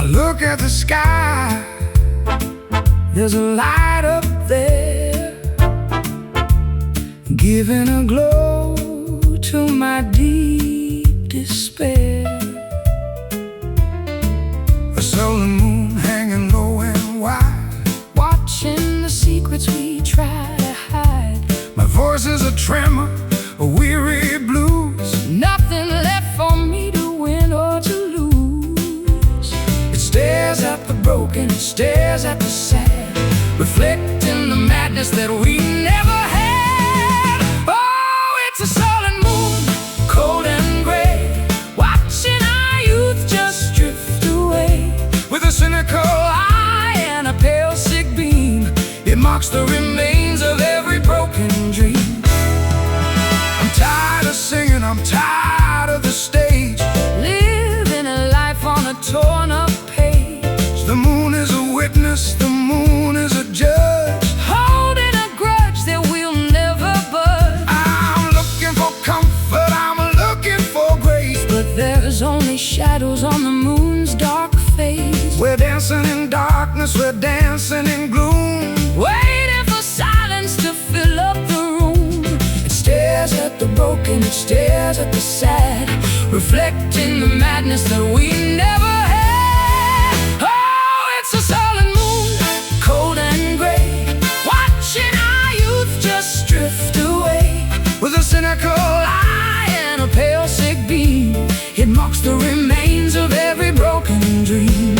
look at the sky, there's a light up there, giving a glow to my deep despair. I saw the moon hanging low and wide, watching the secrets we try to hide. My voice is a tremor, a weary blues, nothing left for me to win or to lose. It stares at the broken, it stares at the sad, reflecting the madness that we never had. Oh, it's a sullen moon, cold and gray, watching our youth just drift away. With a cynical eye and a pale sick beam, it marks the remains of every broken dream. I'm tired of singing, I'm tired of the stage, living a life on a torn up page. The moon is a witness, the moon is a judge, holding a grudge that we'll never budge. I'm looking for comfort, I'm looking for grace, but there's only shadows on the moon's dark face. We're dancing in darkness, we're dancing in gloom, waiting for silence to fill up the room. It stares at the broken, it stares at the sad, reflecting the madness that we never had. Oh, it's a sullen moon, cold and gray, watching our youth just drift away. With a cynical eye and a pale sick beam, it marks the remains of every broken dream.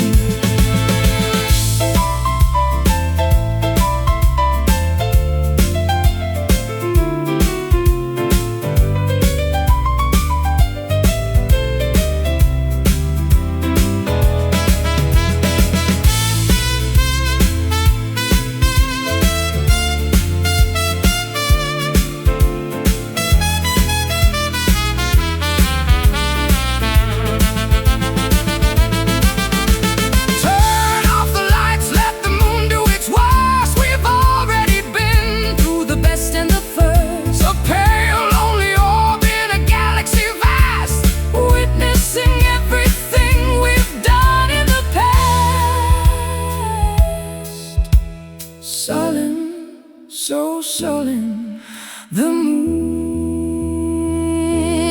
So sullen, the moon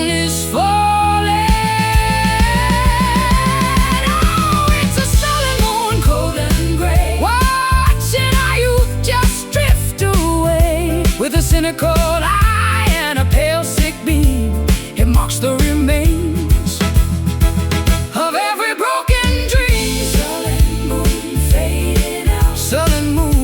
is falling. Oh, it's a sullen moon, cold and gray, watching our youth just drift away. With a cynical eye and a pale sick beam, it marks the remains of every broken dream. Sullen moon fading out, sullen moon,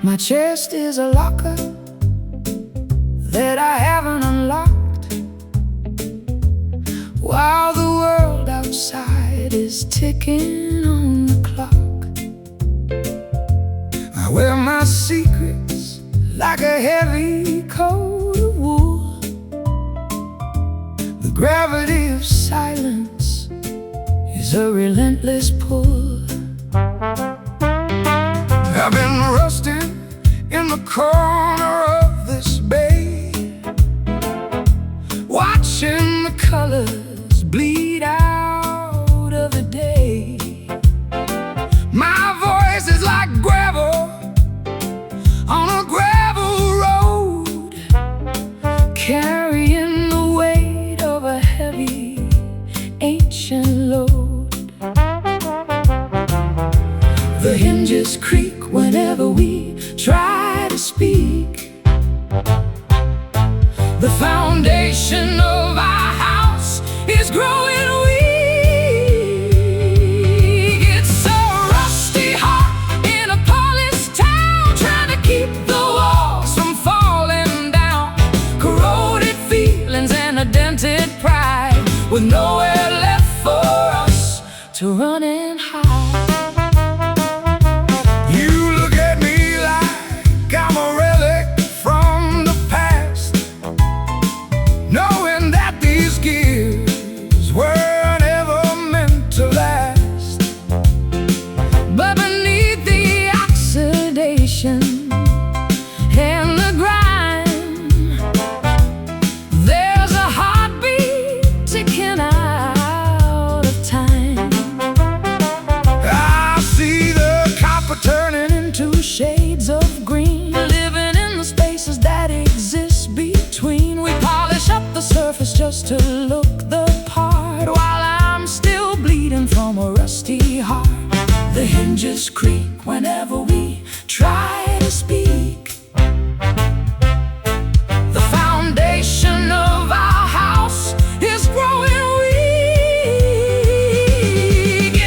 my chest is a locker that I haven't unlocked, while the world outside is ticking on the clock. I wear my secrets like a heavy coat of wool. The gravity of silence is a relentless pull. I've been rusting in the corner of this bay, watching the colors bleed out of the day. My voice is like gravel on a gravel road, carrying the weight of a heavy ancient load. The hinges creak whenever we try to speak. The foundation of our house is is growing weak. It's so rusty hot in a polished town, trying to keep the walls from falling down. Corroded feelings and a dented pride, with nowhere left for us to run and hide. You look at me like I'm a relic from the past, knowing that these gears were never meant to last. But beneath the oxidation and the grind, there's a heartbeat ticking out of time. I see the copper turning into shades of green, living in the spaces that exist between. We polish up the surface just to look the part, while I'm still bleeding from a rusty heart. The hinges creak whenever we try to speak. The foundation of our house is growing weak.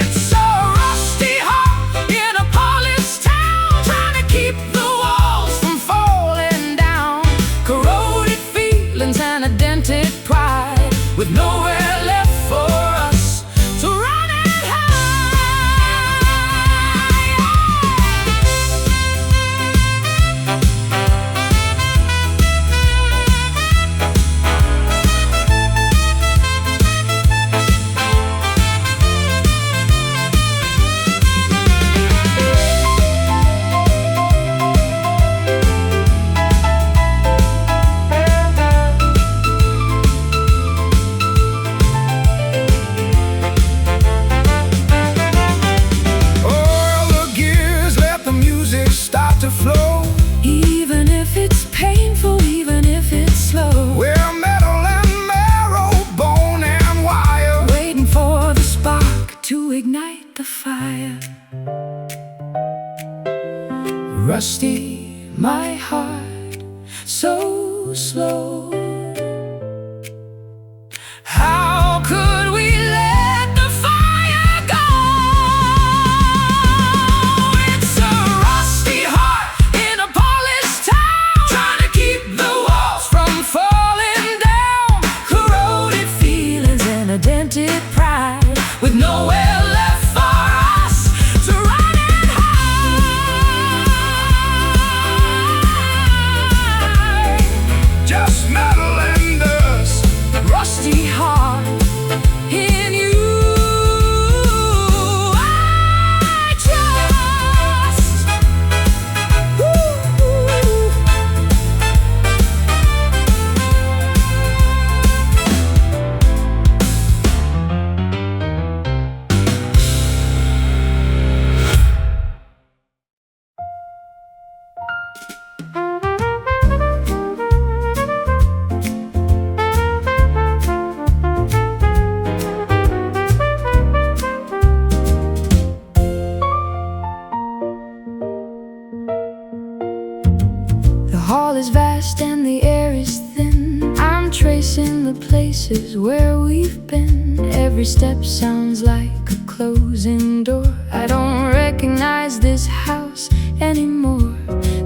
It's so rusty hot in a polished town, trying to keep the walls from falling down. Corroded feelings and a dented pride, with nowhere left for us to run and to flow, even if it's painful, even if it's slow. We're metal and marrow, bone and wire, waiting for the spark to ignite the fire. Rusty, my heart, so slow. How could we let the fire go? It's a rusty heart in a polished town, trying to keep the walls from falling down. Corroded feelings and a dented pride, with nowhere left for us to run and hide. Just metal and dust, rusty heart in you I trust. The hall is vast and the air is thin. I'm tracing the places where we've been. Every step sounds like a closing door. I don't recognize this house anymore.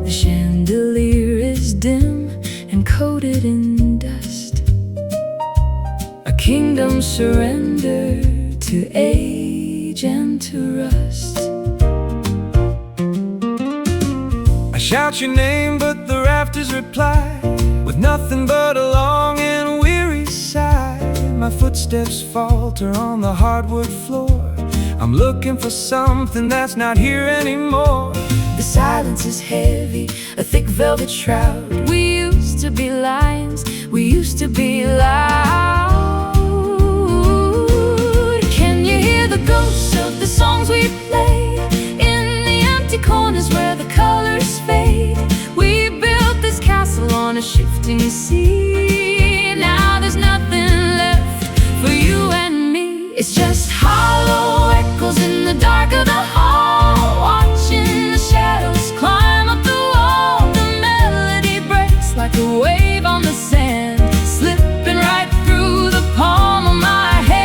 The chandelier is dim and coated in dust. A kingdom surrendered to age and to rust. I shout your name, but the rafters reply with nothing but a long and weary sigh. My footsteps falter on the hardwood floor. I'm looking for something that's not here anymore. The silence is heavy, a thick velvet shroud. We used to be lions, we used to be loud. Can you hear the ghosts of the songs we played in the empty corners where the colors fade? We built this castle on a shifting sea. Now there's nothing left for you and me. It's just hollow echoes in the dark of the hall, watching the shadows climb up the wall. The melody breaks like a wave on the sand, slipping right through the palm of my hand.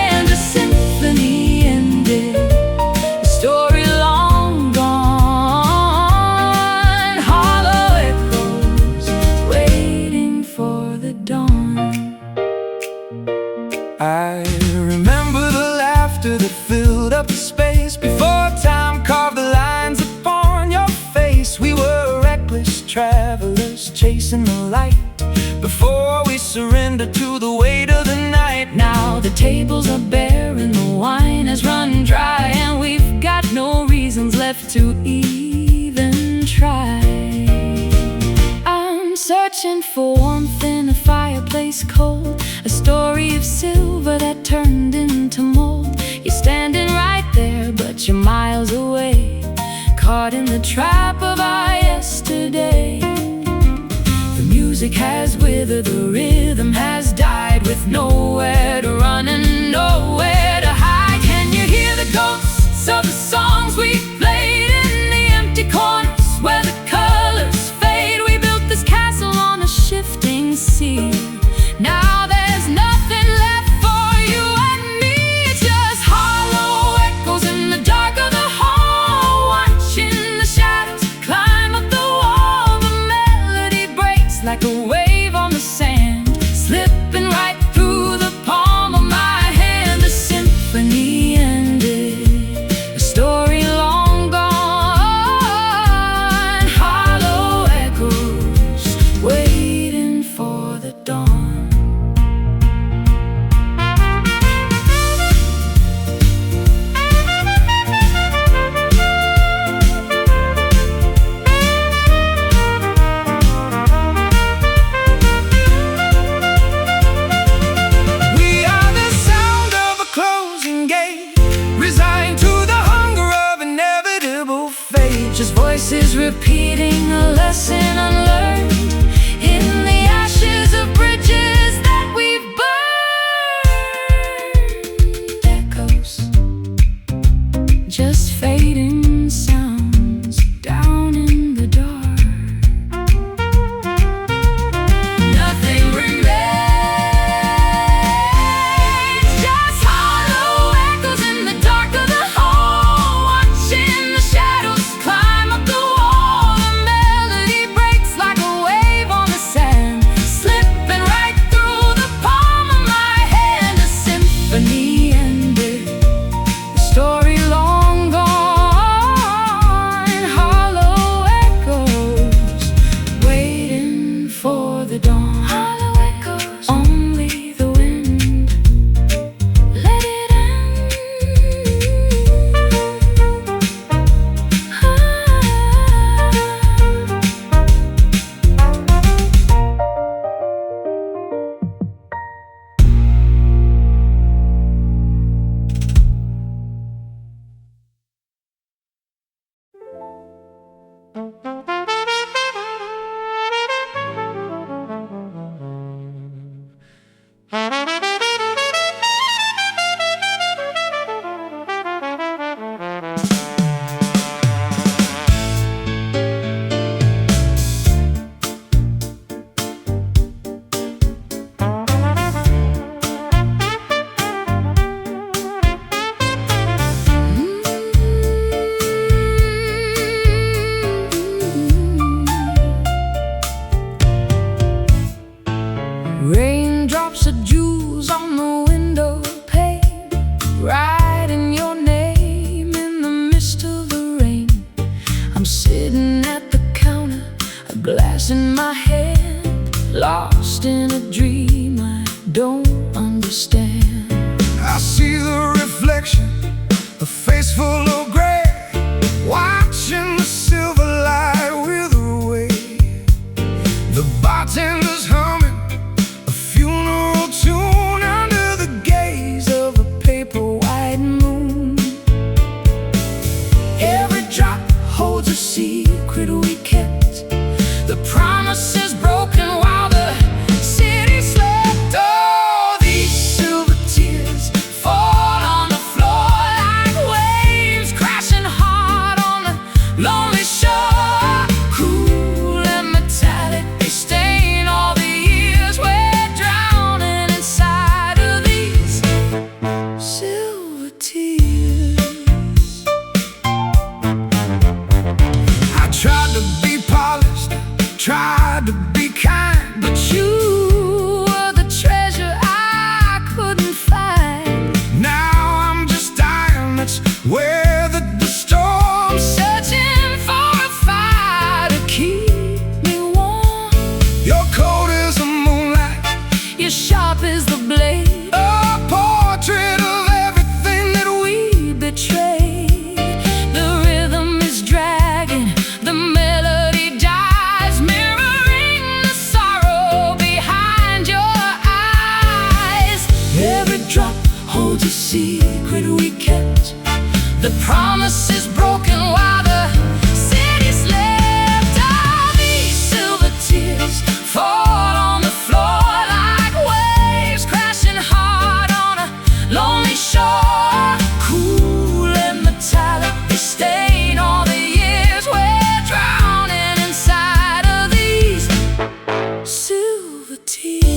I remember the laughter that filled up the space before time carved the lines upon your face. We were reckless travelers chasing the light before we surrendered to the weight of the night. Now the tables are bare and the wine has run dry, and we've got no reasons left to even try. I'm searching for warmth in a fireplace cold, a story of silver that turned into mold. You're standing right there, but you're miles away, caught in the trap of our yesterday. The music has withered, the rhythm has died, with nowhere to run and nowhere to hide. Can you hear the ghosts of the songs we played in the empty corners where the colors fade? We built this castle on a shifting sea. Now there's nothing left for you and me. It's just hollow echoes in the dark of the hall, watching the shadows climb up the wall. The melody breaks like a wave on the sand, slipping right through the palm of my hand. The symphony ended, a story long gone. Hollow echoes waiting for the dawn. Just voices repeating a lesson unlearned in the ashes of bridges that we've burned. Echoes, just fading sounds down in the dark. Nothing remains, just hollow echoes in the dark of the hall, watching the shadows climb up the wall. The melody breaks like a wave on the sand, slipping right through the palm of my hand. A symphony ended, the story long gone. Hollow echoes waiting for the dawn. Hollow echoes, only the wind, let it end. Raindrops of jewels on the window pane, writing your name in the mist of the rain. I'm sitting at the counter, a glass in my hand, lost in a dream I don't understand. I see the reflection, a face full of gray, watching the silver light wither away. The bartender's humming a funeral tune under the gaze of a paper white moon. Every drop holds a secret we kept, the promises broken while the city you're sharp as the blade, a portrait of everything that we betray. The rhythm is dragging, the melody dies, mirroring the sorrow behind your eyes. Every drop holds a secret we kept. The promise is broken while the city slept. All these silver tears fall on the floor like waves crashing hard on a lonely shore. Cool and metallic, they stain all the years we're drowning inside of these silver tears.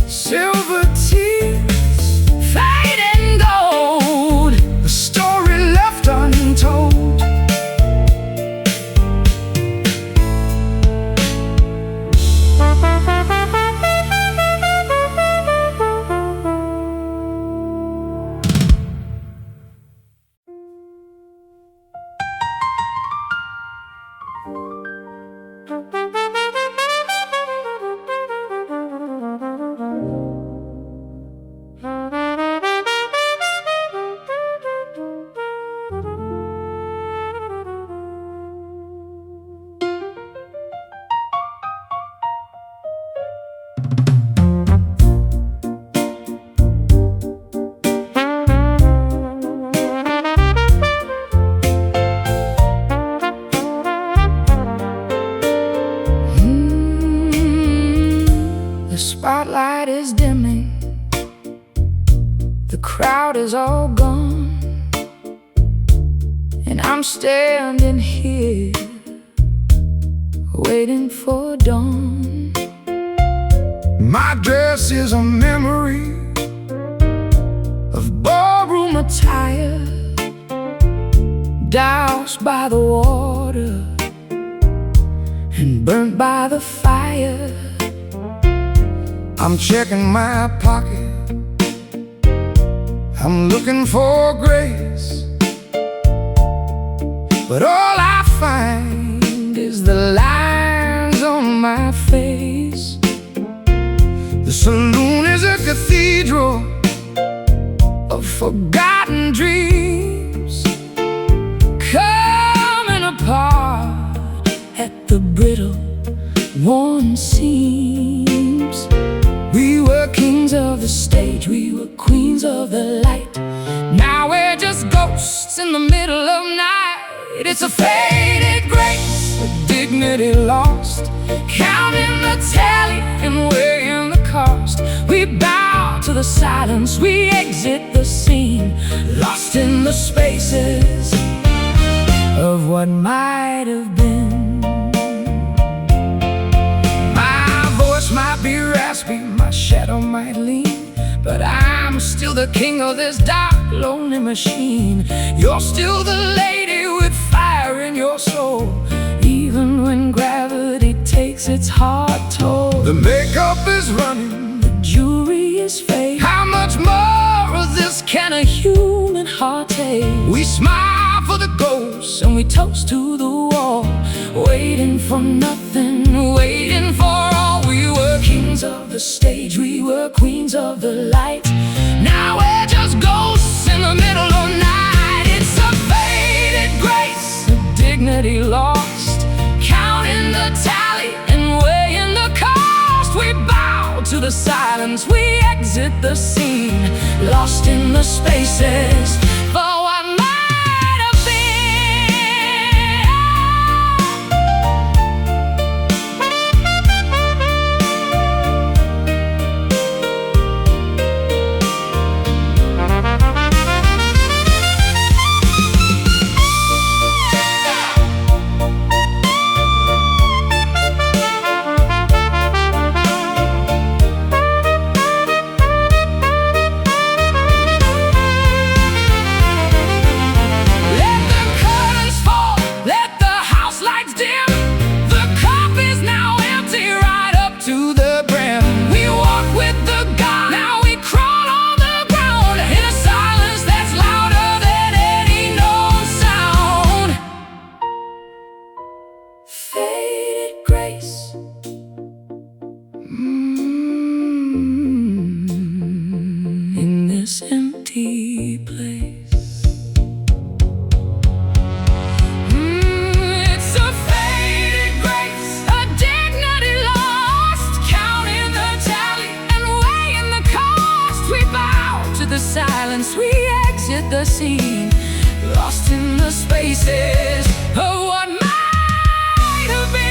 Silver tears, fading gold, a story left untold. Spotlight is dimming, the crowd is all gone, and I'm standing here waiting for dawn. My dress is a memory of ballroom attire, doused by the water and burnt by the fire. I'm checking my pocket, I'm looking for grace, but all I find is the lines on my face. The saloon is a cathedral of forgotten dreams, coming apart at the brittle, worn seams. We were kings of the stage, we were queens of the light. Now we're just ghosts in the middle of night. It's a faded grace, a dignity lost, counting the tally and weighing the cost. We bow to the silence, we exit the scene, lost in the spaces of what might have been. Might be raspy, my shadow might lean, but I'm still the king of this dark, lonely machine. You're still the lady with fire in your soul, even when gravity takes takes its heart toll. The makeup is running, the jewelry is fake. How much more of this can a human heart take? We smile for the ghosts and we toast to the wall, waiting for nothing, waiting for all. We were kings of the stage, we were queens of the light. Now we're just ghosts in the middle of night. It's a faded grace, a dignity lost, counting the tally and weighing the cost. We bow to the silence, we exit the scene, lost in the spaces for what might have empty place. It's a faded grace, a dignity lost, counting the tally and weighing the cost. We bow to the silence, we exit the scene, lost in the spaces of what might have been.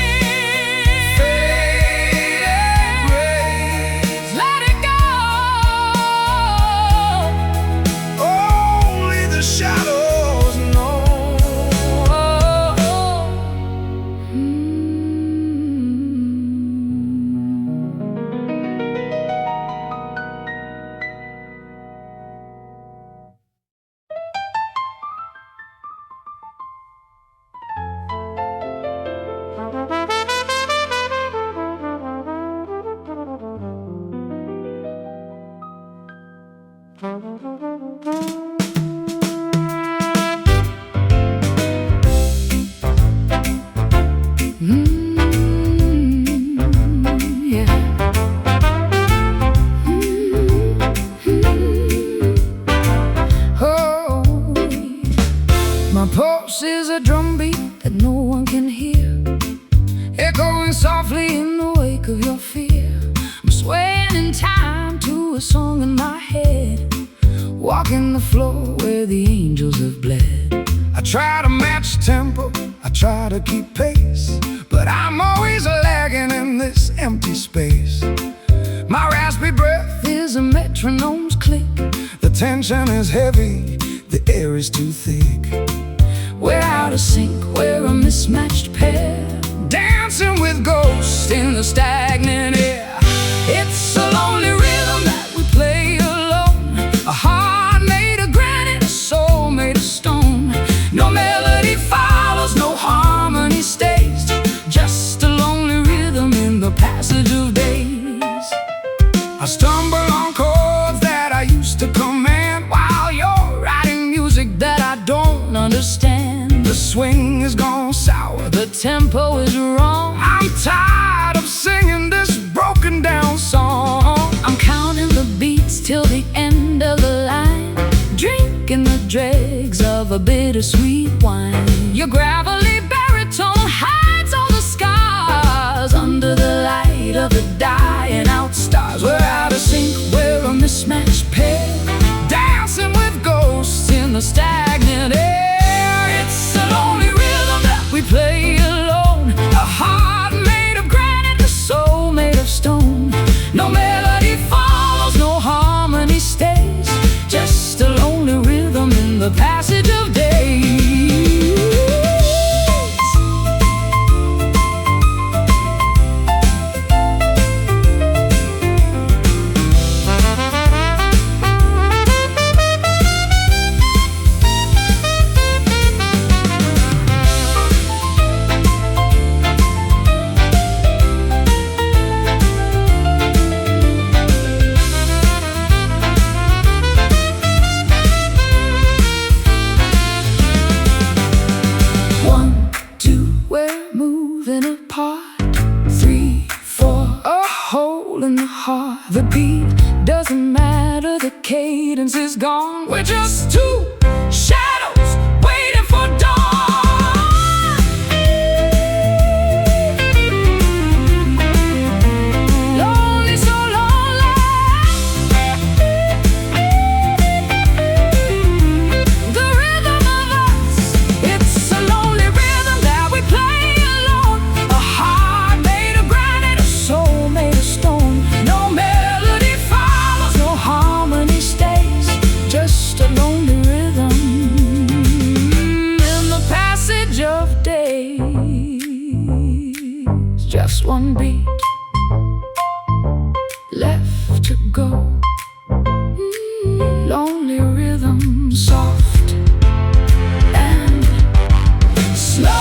Pulse is a drumbeat that no one can hear, echoing softly in the wake of your fear. I'm swaying in time to a song in my head, walking the floor where the angels have bled. I try to match tempo, I try to keep pace, but I'm always lagging in this empty space. My raspy breath is a metronome's click, the tension is heavy, the air is too thick. We're out of sync, we're a mismatched pair, dancing with ghosts in the stagnant air. It's a lonely rhythm that we play alone, a heart made of granite, a soul made of stone. No melody follows, no harmony stays, just a lonely rhythm in the passage of days. I stumble on chords that I used to command, while you're writing music that I don't understand. The swing is gone sour, the tempo is wrong. I'm tired of singing this broken down song. I'm counting the beats till the end of the line, drinking the dregs of a bittersweet wine. Your gravelly baritone hides all the scars under the light of the dying out stars. We're out of sync, we're a mismatched pair, dancing with ghosts in the stagnant air. It's a lonely rhythm that we play alone, a heart made of granite, a soul made of stone. No melody follows, no harmony stays, just a lonely rhythm in the passage of days. heart. The beat doesn't matter, the cadence is gone. We're just two shadows waiting for dawn. Lonely, so lonely. The rhythm of us, it's a lonely rhythm that we play alone. A heart made of granite, a soul made of stone. No melody follows, no harmony stays, just a lonely rhythm in the passage of days. Just one beat left to go. Lonely rhythm, soft and slow.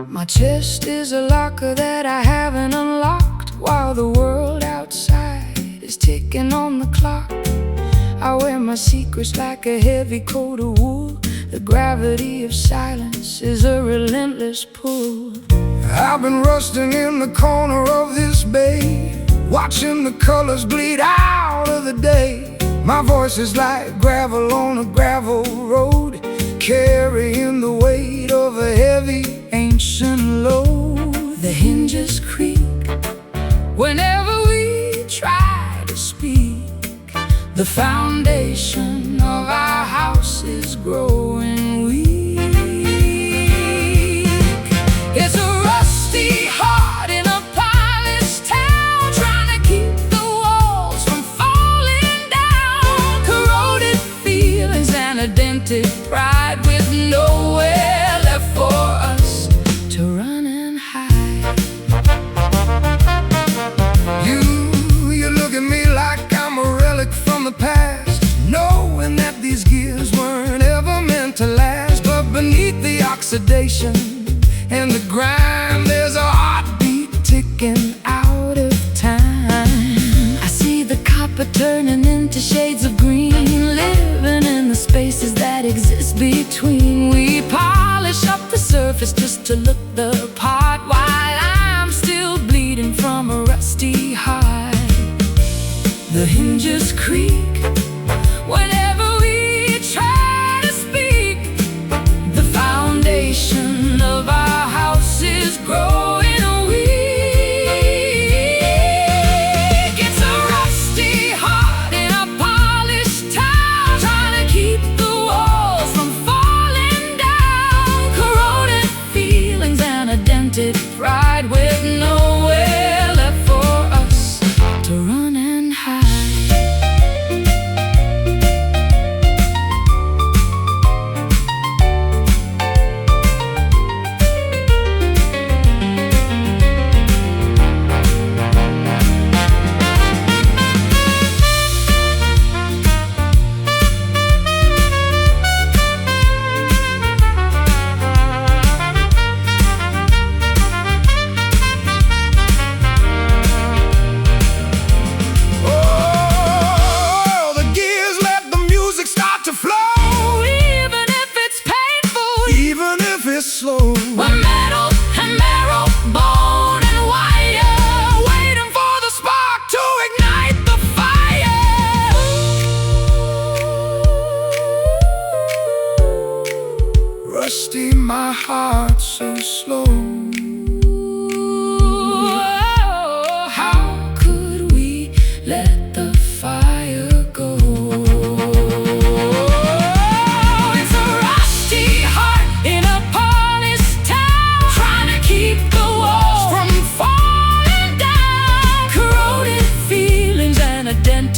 My chest is a locker that I haven't unlocked, while the world outside is ticking on the clock. I wear my secrets like a heavy coat of wool. The gravity of silence is a relentless pull. I've been rusting in the corner of this bay, watching the colors bleed out of the day. My voice is like gravel on a gravel road, carrying the weight of a heavy ancient load. The hinges creak whenever we try to speak. The foundation of our house is growing weak. It's a rusty heart in a polished town, trying to keep the walls from falling down. Corroded feelings and a dented pride, with nowhere left for us to run and hide. You look at me like I'm a relic from the past, knowing that these gears weren't ever meant to last. But beneath the oxidation and the grime, there's a heartbeat ticking out of time. I see the copper turning into shades of green, living in the spaces that exist between. We polish up the surface just to look the part, while I'm still bleeding from a rusty heart. The hinges creak whenever we try to speak. The foundation of our house is growing weak. It's a rusty heart in a polished town, trying to keep the walls from falling down. Corroded feelings and a dented pride, with nowhere left for us to run and hide.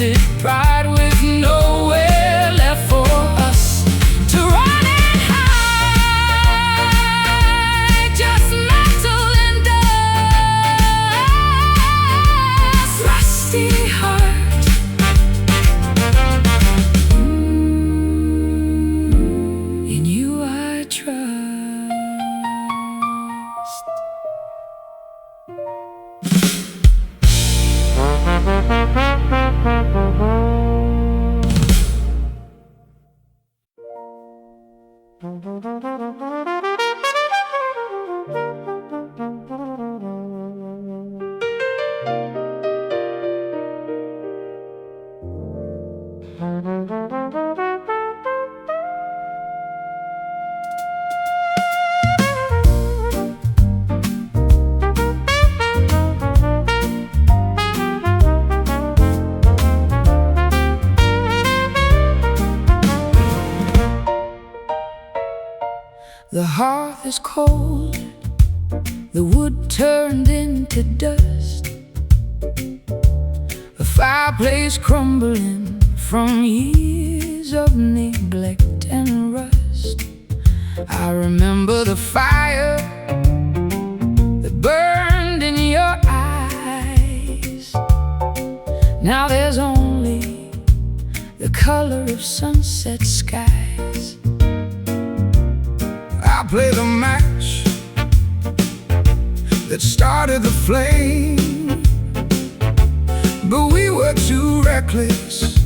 melted pride with nowhere left for us to run and hide. Just metal and dust, rusty heart. In you I trust. The hearth is cold, the wood turned into dust, the fireplace crumbling from years of neglect and rust. I remember the fire that burned in your eyes. Now there's only the color of sunset skies. I play the match that started the flame, but we were too reckless,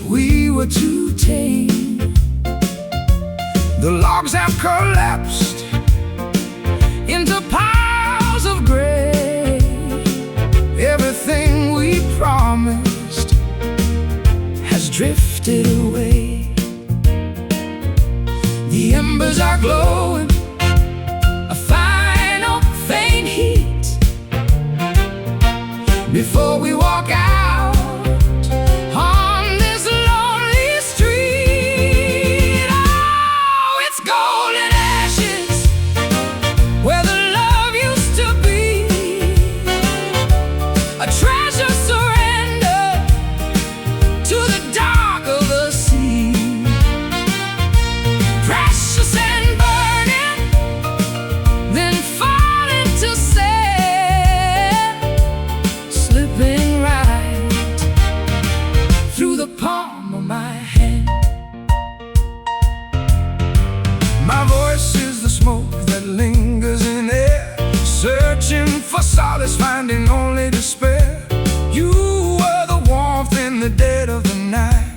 we were too tame. The logs have collapsed into piles of gray. Everything we promised has drifted away. The embers are glowing, a final faint heat, before we walk out on this lonely street. Oh, it's golden ashes where the love used to be, a treasure surrendered to the dark of the sea. Precious and burning, then falling to sand, slipping right through the palm of my hand. My voice is the smoke that lingers in air, searching for solace, finding only despair. You were the warmth in the dead of the night.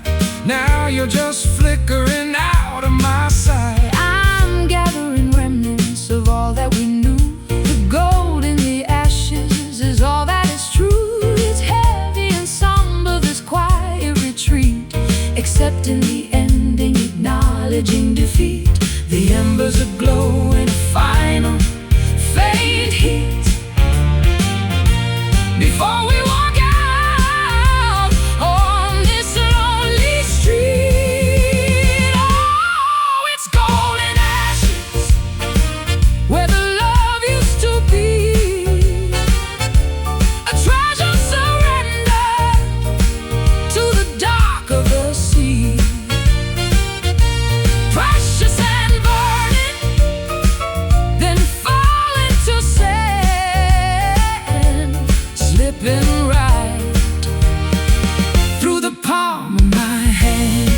Now you're just flickering out of my sight. I'm gathering remnants of all that we knew. The gold in the ashes is all that is true. It's heavy and somber, this quiet retreat, accepting the ending, acknowledging defeat. The embers are glowing, final faint heat, before we walk out on this lonely street. Oh, it's golden ashes where the love used to be, a treasure surrendered to the dark of the sea. Precious and burning, then falling to sand, slipping right through the palm of my hand.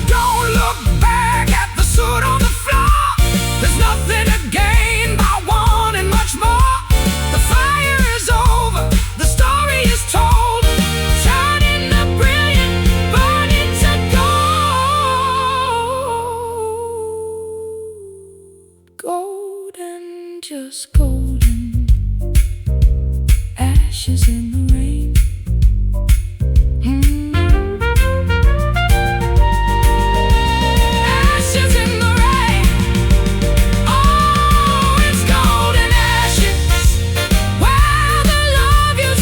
Don't look back at the soot on the floor. There's nothing to gain by wanting much more. The fire is over, the story is told, turning the brilliant, burning to gold. Golden, just golden, ashes in the rain. Ashes in the rain. Oh, it's golden ashes where the love used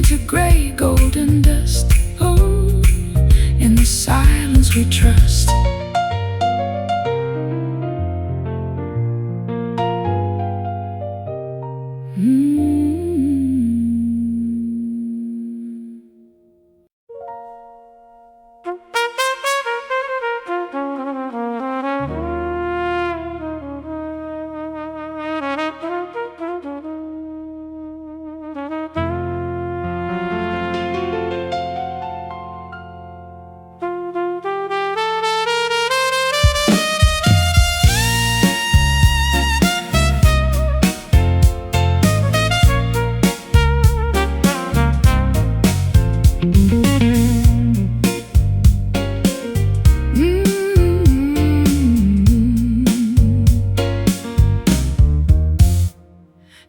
into gray golden dust. Oh, in the silence we trust.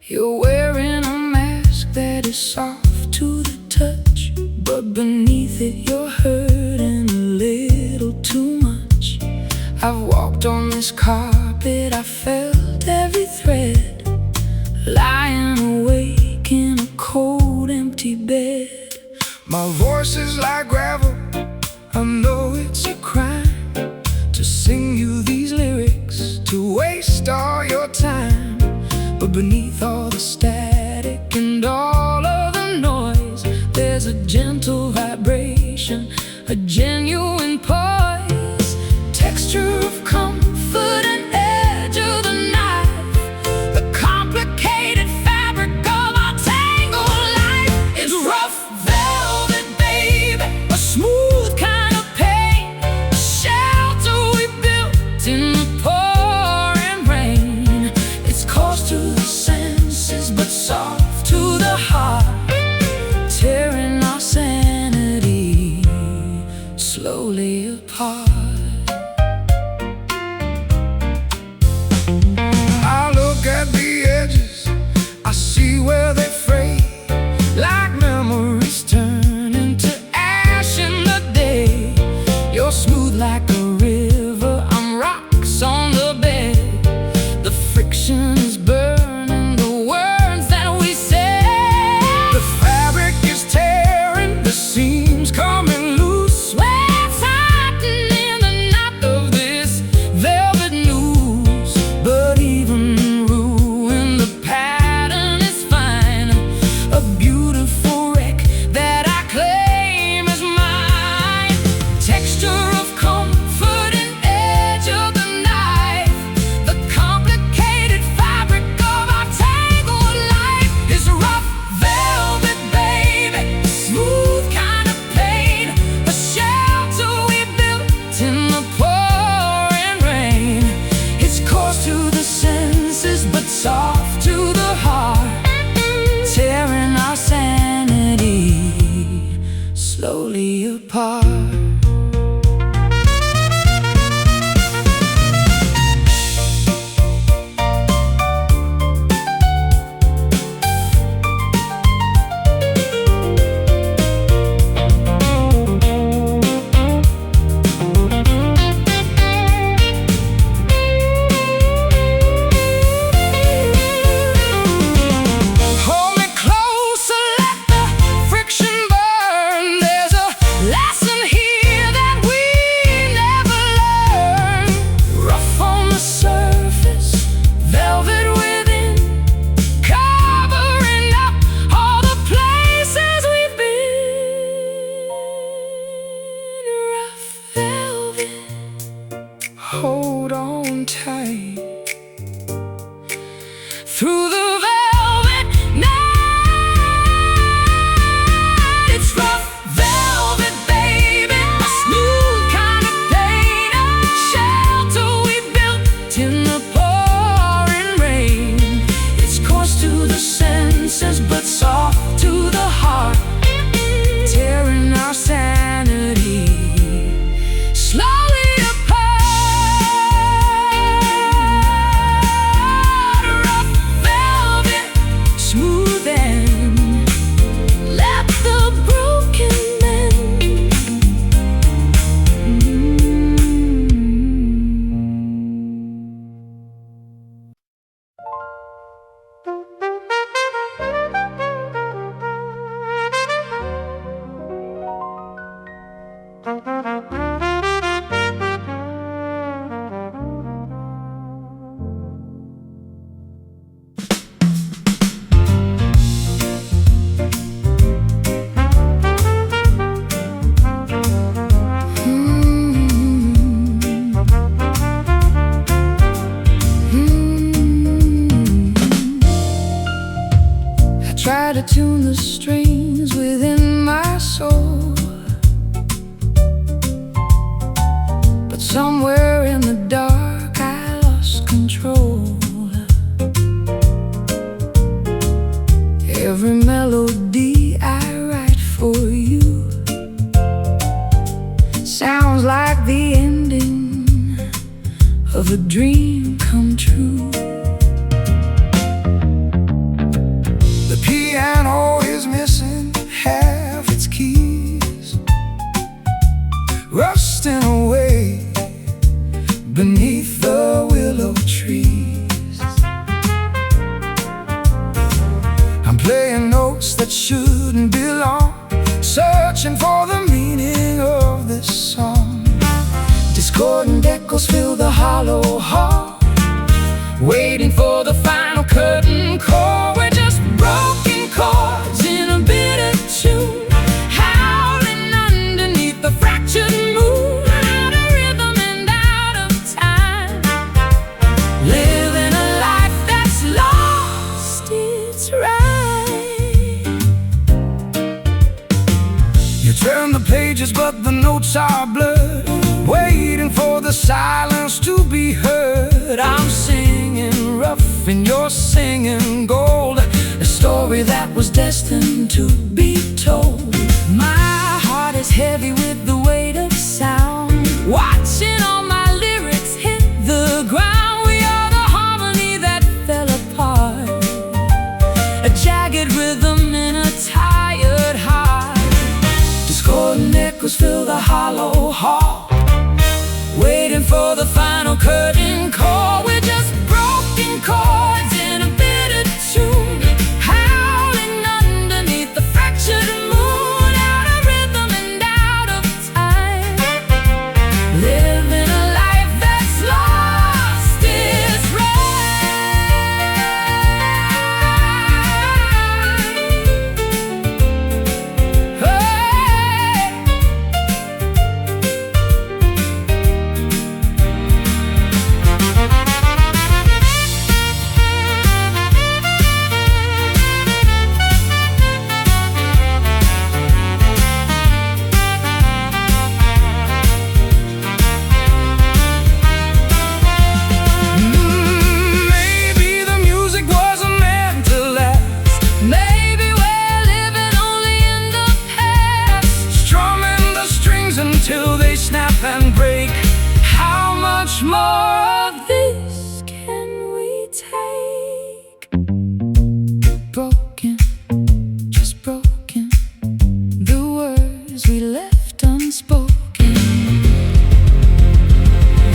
You're wearing a mask that is soft to the touch, but beneath it you're hurting a little too much. I've walked on this carpet, I felt every thread, lying awake in a cold, empty bed. My voice is like gravel, I know it's a crime to sing you these lyrics, to waste all your time. But beneath all the static and all of the noise, there's a gentle vibration, a genuine poise, texture of comfort and edge of the knife, the complicated fabric of our tangled life. It's rough velvet, baby, a smooth kind of pain, a shelter we built in the pouring rain. It's close to the senses, but soft to the heart, tearing our sanity slowly apart. I look at the edges, I see where they fray, like memories turn into ash in the day. You're smooth like a river, I'm rocks on the bed. The friction is burning the words that we say. The fabric is tearing, the seams coming loose. We're tightening the knot of this velvet noose. But even ruin, the pattern is fine, a beautiful wreck that I claim as mine. Texture of comfort and edge of the knife, the complicated fabric of our tangled life is rough velvet, baby, smooth kind of pain, a shelter we built in the pouring rain. It's coarse to the senses, but soft to the heart, tearing our sanity slowly apart. Hold me closer, let the friction burn. There's a lesson here that we never learned. Rough on the surface, velvet within, covering up all the places we've been. Rough velvet, hold on tight through the velvet night. It's rough velvet, baby, a smooth kind of pain, a shelter we built in the pouring rain. It's coarse to the senses, but soft to the heart, tearing our sanity slowly apart. Rough velvet, smooth and let the broken mend. tune the strings within my soul. But somewhere in the dark I lost control. Every melody I write for you sounds like the ending of a dream come true. The piano is missing half its keys, rusting away beneath the willow trees. I'm playing notes that shouldn't belong, searching for the meaning of this song. Discordant echoes fill the hollow hall, waiting for the final curtain call. We're just broken chords in a bitter tune, howling underneath the fractured moon. Out of rhythm and out of time, living a life that's lost its right. You turn the pages but the notes are blurred, waiting for the silence to be heard. I'm singing rough and you're singing gold, a story that was destined to be told. My heart is heavy with the weight of sound, watching all my lyrics hit the ground. We are the harmony that fell apart, a jagged rhythm in a tired heart. Discordant echoes fill the hollow hall, waiting for the final curtain call. We're just broken chords in a bitter tune, howling underneath the fractured moon. Out of rhythm and out of time, living a life that's lost its till they snap and break. How much more of this can we take? Broken, just broken, the words we left unspoken.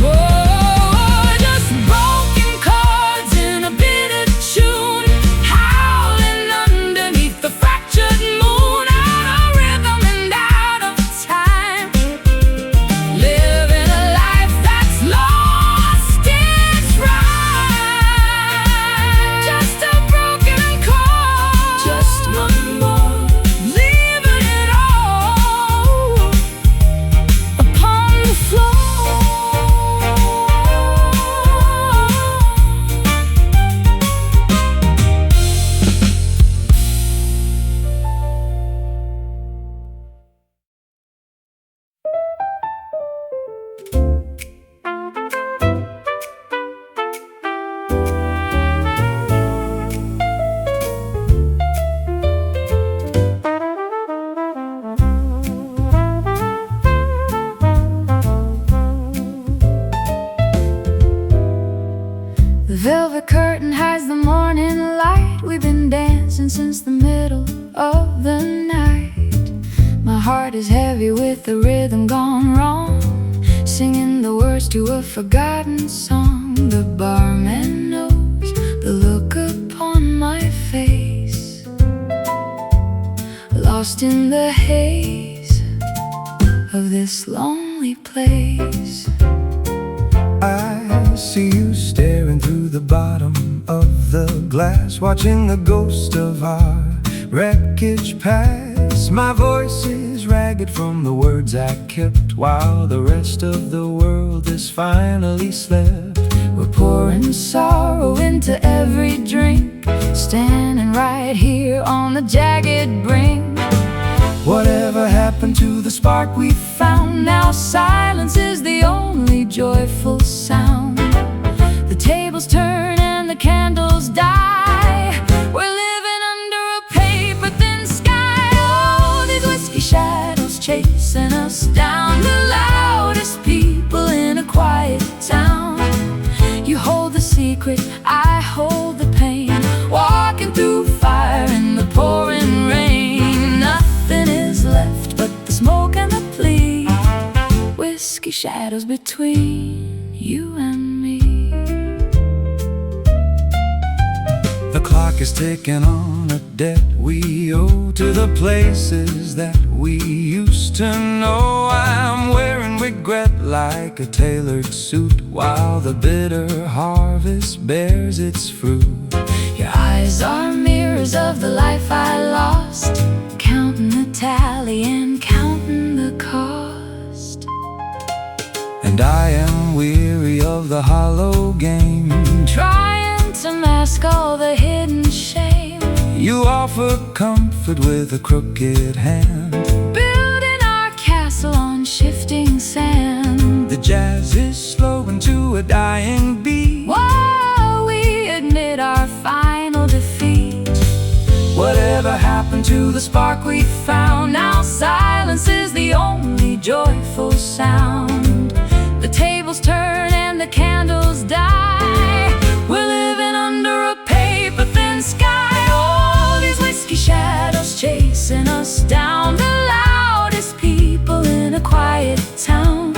Oh, just broken chords in a bitter tune, howling underneath the fractured moon. Out of rhythm and out of time, living a life that's lost its right. Just a broken chord, just one more, leaving it all upon the floor. The velvet curtain hides the morning light. We've been dancing since the middle of the night. My heart is heavy with the rhythm gone wrong, singing the words to a forgotten song. The barman knows the look upon my face, lost in the haze of this lonely place. I see you staring through the bottom of the glass, watching the ghost of our wreckage pass. My voice is ragged from the words I kept, while the rest of the world has finally slept. We're pouring sorrow into every drink, standing right here on the jagged brink. Whatever happened to the spark we found? Now silence is the only joyful sound. The tables turn and the candles die. We're living under a paper-thin sky. Oh, these whiskey shadows chasing us down. The loudest people in a quiet town. You hold the secret, I hold the pain, walking through fire in the pouring rain. Nothing is left but the smoke and the plea. Whiskey shadows between you and me. The clock is ticking on a debt we owe to the places that we used to know. I'm wearing regret like a tailored suit, while the bitter harvest bears its fruit. Your eyes are mirrors of the life I lost, counting the tally and counting the cost. And I am weary of the hollow game, trying to mask all the hidden shame. You offer comfort with a crooked hand, building our castle on shifting sand. The jazz is slowing to a dying beat, while we admit our final defeat. Whatever happened to the spark we found? Now silence is the only joyful sound. The tables turn and the candles die. We're living under a paper-thin sky. Oh, these whiskey shadows chasing us down. The loudest people in a quiet town.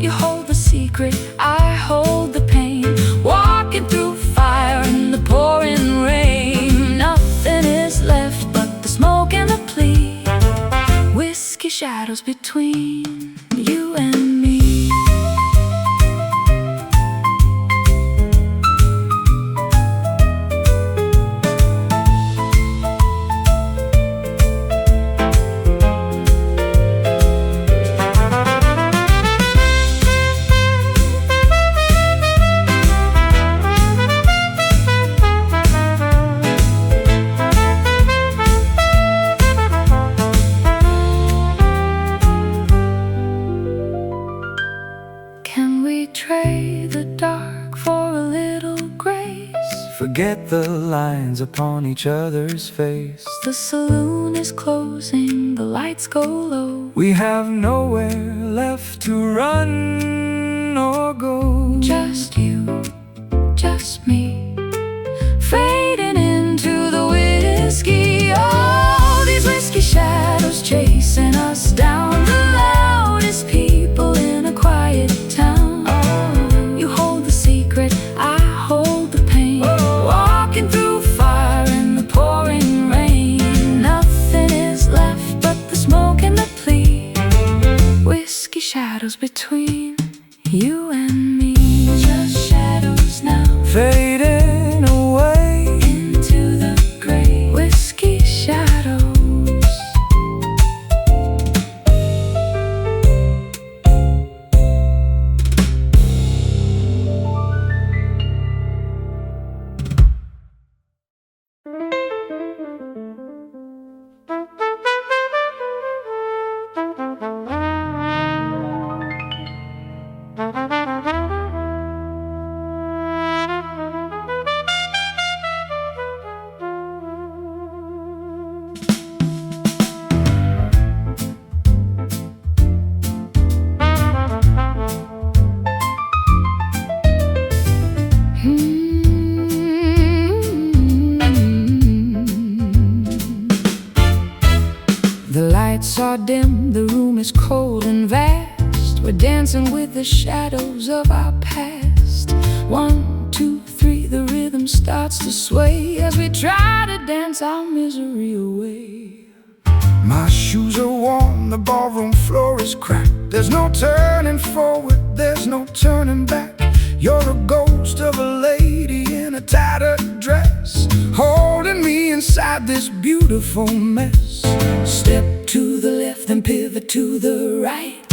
You hold the secret, I hold the pain, walking through fire in the pouring rain. Nothing is left but the smoke and the plea. Whiskey shadows between you and me. Trade the dark for a little grace, forget the lines upon each other's face. The saloon is closing, the lights go low. We have nowhere left to run or go. Just you, just me, fading into the whiskey. Oh, these whiskey shadows chasing us down. The loudest people in a quiet town. I hold the pain, walking through fire in the pouring rain. Nothing is left but the smoke and the plea. Whiskey shadows between you and me. Just shadows now, fading away into the gray. Whiskey shadows. The lights are dim, the room is cold and vast. We're dancing with the shadows of our past. 1, 2, 3, the rhythm starts to sway as we try to dance our misery away. My shoes are worn, the ballroom floor is cracked. There's no turning forward, there's no turning back. You're a ghost of a lady in a tattered dress, holding me inside this beautiful mess. Step to the left and pivot to the right,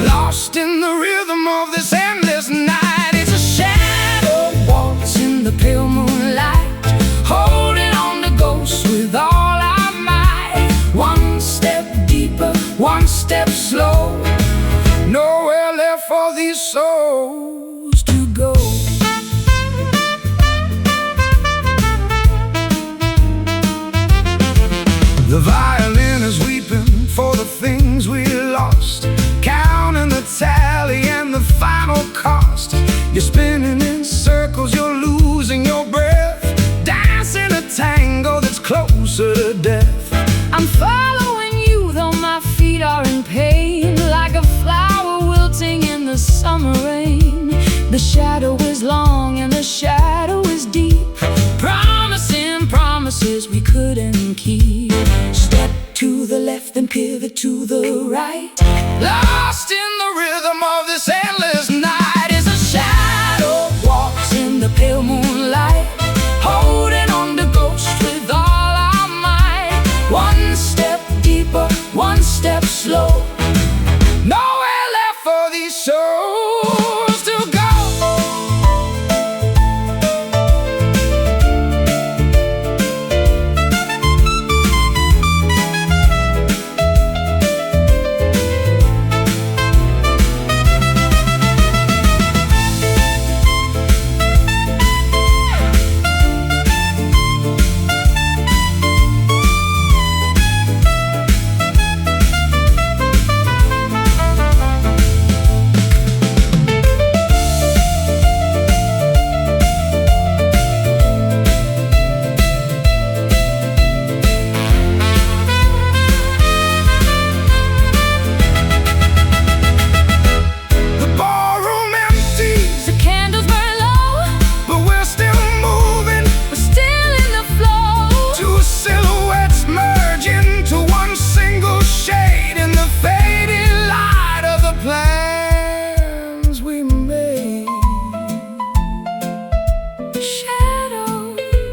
lost in the rhythm of this endless night. It's a shadow the pale moonlight, holding on to ghosts with all our might. One step deeper, one step slow, nowhere left for these souls to go. The violin is weeping for the things we lost, counting the tally and the final cost. You're spinning in circles, you're losing your breath, dancing a tango that's closer to death. I'm following you though my feet are in pain, like a flower wilting in the summer rain. The shadow is long and the shadow is deep, promising promises we couldn't keep. Step to the left and pivot to the right, lost in the rhythm of this endless night. Is a shadow walks in the pale moonlight, holding on to ghosts with all our might. One step deeper, one step slow, nowhere left for these souls to go.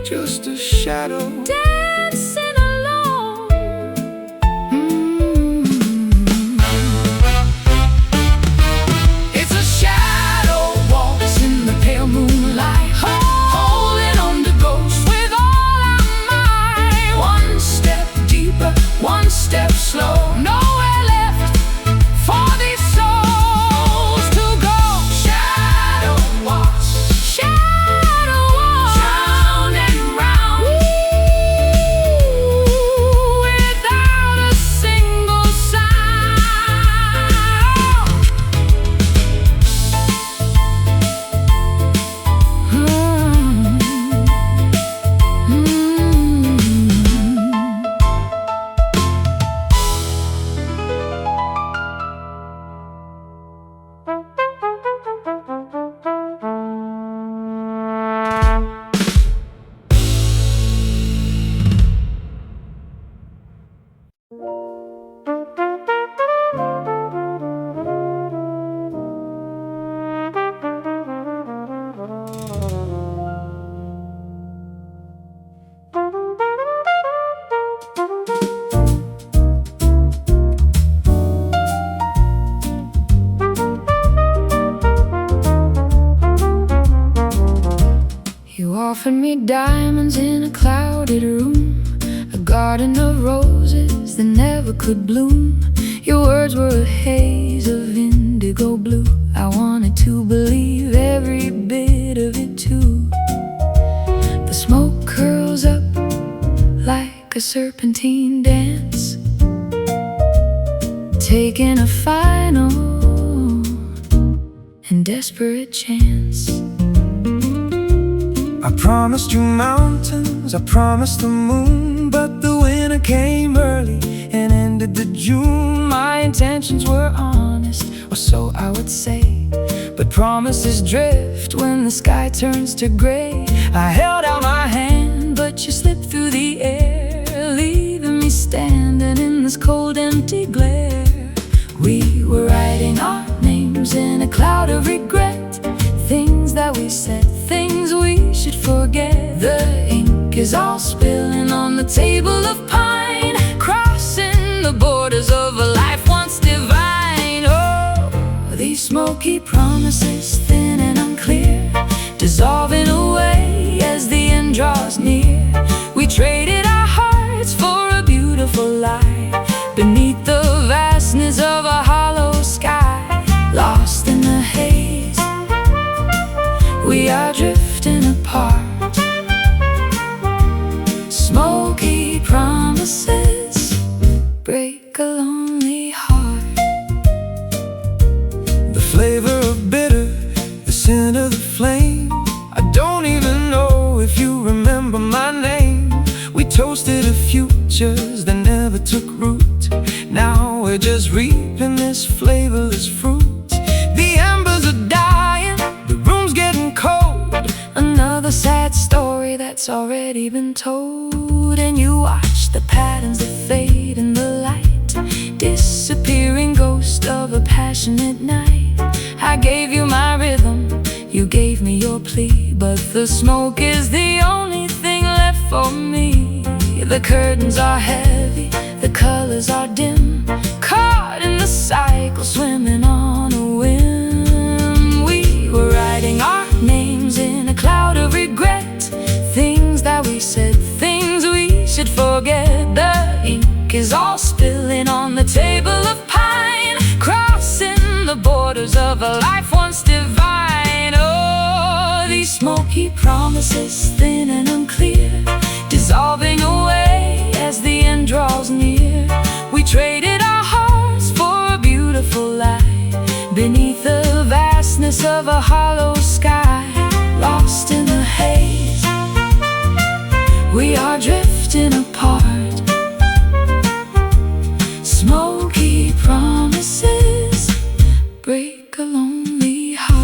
Just a shadow dancing alone. It's a shadow walks in the pale moonlight, holding on to ghosts with all our might. one step deeper, One step slow, nowhere left for these souls to go. shadow walks, Shadow walks round and round, without a single sound. You offered me diamonds in a clouded room, a garden of roses that never could bloom. Your words were a haze of indigo blue. I wanted to believe every bit of it too. The smoke curls up like a serpentine dance, taking a final and desperate chance. I promised you mountains, I promised the moon, but the winter came early and ended the June. My intentions were honest, or so I would say, but promises drift when the sky turns to gray. I held out my hand, but you slipped through the air, leaving me standing in this cold, empty glare. We were writing our names in a cloud of regret, things that we said, things we should forget. The ink is all spilling on the table of pine, crossing the borders of a life once divine. Oh, these smoky promises, thin and unclear, dissolving away beautiful light beneath the vastness of a hollow sky. Lost in the haze, we are drifting apart. Smoky promises break a lonely heart. The flavor of bitter, the scent of the flame. I don't even know if you remember my name. We toasted a futures that never took root. Now we're just reaping this flavorless fruit. The embers are dying, the room's getting cold. Another sad story that's already been told. And you watch the patterns that fade in the light, disappearing ghost of a passionate night. I gave you my rhythm, you gave me your plea, but the smoke is the only thing left for me. The curtains are heavy, the colors are dim, caught in the cycle, swimming on a whim. We were writing our names in a cloud of regret, things that we said, things we should forget. The ink is all spilling on the table of pine, crossing the borders of a life once divine. Oh, these smoky promises, thin and unclear, dissolving away as the end draws near. We traded our hearts for a beautiful light beneath the vastness of a hollow sky. Lost in the haze, we are drifting apart. Smoky promises break a lonely heart.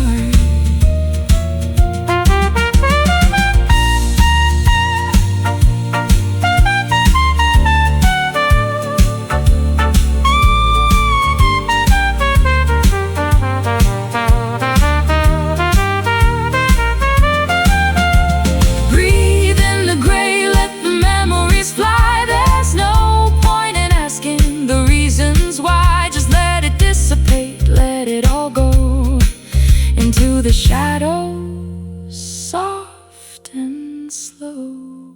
The shadows, soft and slow,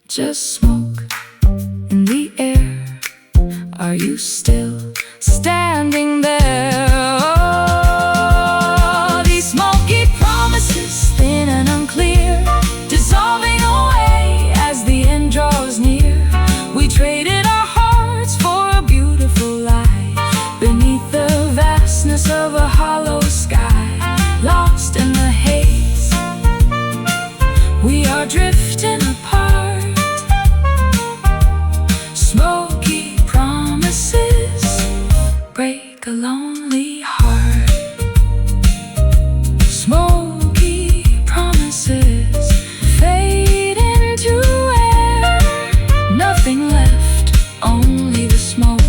just smoke in the air. Are you still standing there? Oh, these smoky promises, thin and unclear, dissolving away as the end draws near. We traded our hearts for a beautiful light beneath the vastness of a hollow sky. Lost in the haze, we are drifting apart. Smoky promises break a lonely heart. Smoky promises fade into air. Nothing left, only the smoke.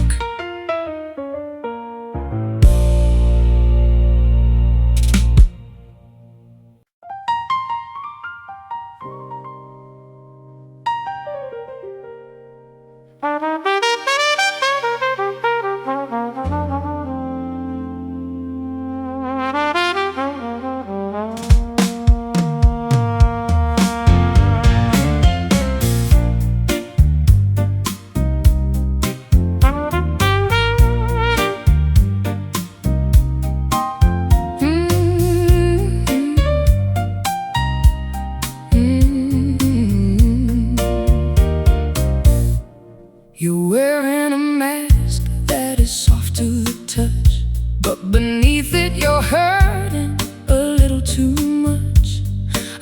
You're wearing a mask that is soft to the touch, but beneath it you're hurting a little too much.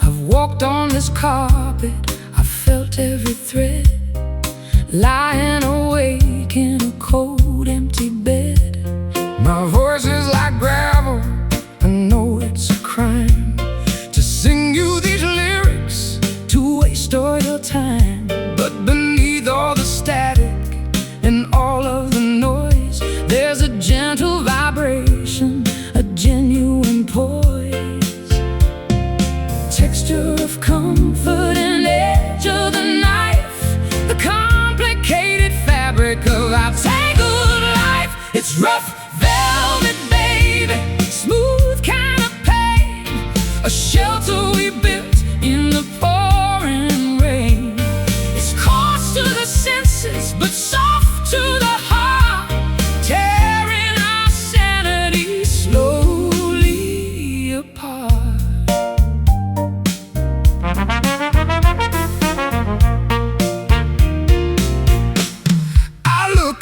I've walked on this carpet, I've felt every thread, lying awake in a cold, empty bed. My voice is like gravel, I know it's a crime to sing you these lyrics, to waste all your time. but beneath all the static and all of the noise, There's a gentle vibration, a genuine poise, texture of comfort and edge of the knife, the complicated fabric of our tangled life. it's rough velvet, baby, smooth kind of pain, A shelter we built in the pouring rain. it's cost to the sense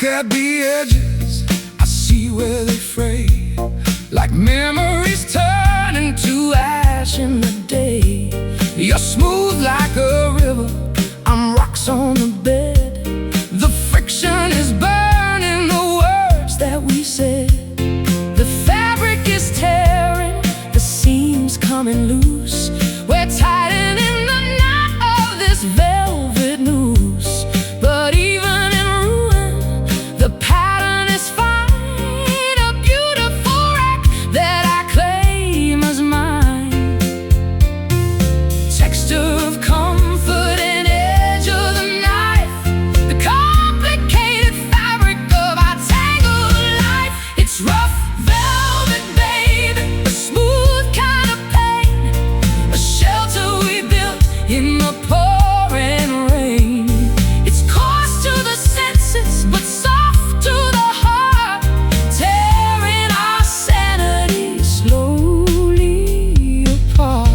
look at the edges, I see where they fray, like memories turning to ash in the day. You're smooth like a river, I'm rocks on the bed. The friction is burning the words that we said. The fabric is tearing, the seams coming loose. We're tightening the knot of this velvet noose. But even in ruin, the pattern is fine. A beautiful wreck that I claim as mine. Texture of comfort and edge of the knife, the complicated fabric of our tangled life. It's rough velvet, baby, a smooth kind of pain, a shelter we built in the pouring rain. It's coarse to the senses, but soft to the heart, tearing our sanity slowly apart.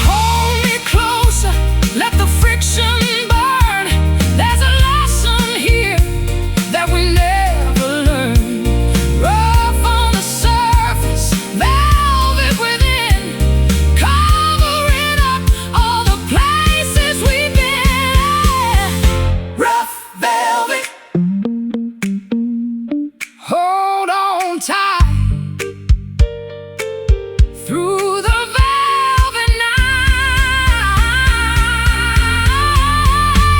Hold me closer, let the friction burn. There's a lesson here that we never learned. Rough on the surface, velvet within, covering up all the places we've been. Rough velvet, hold on tight through the velvet night.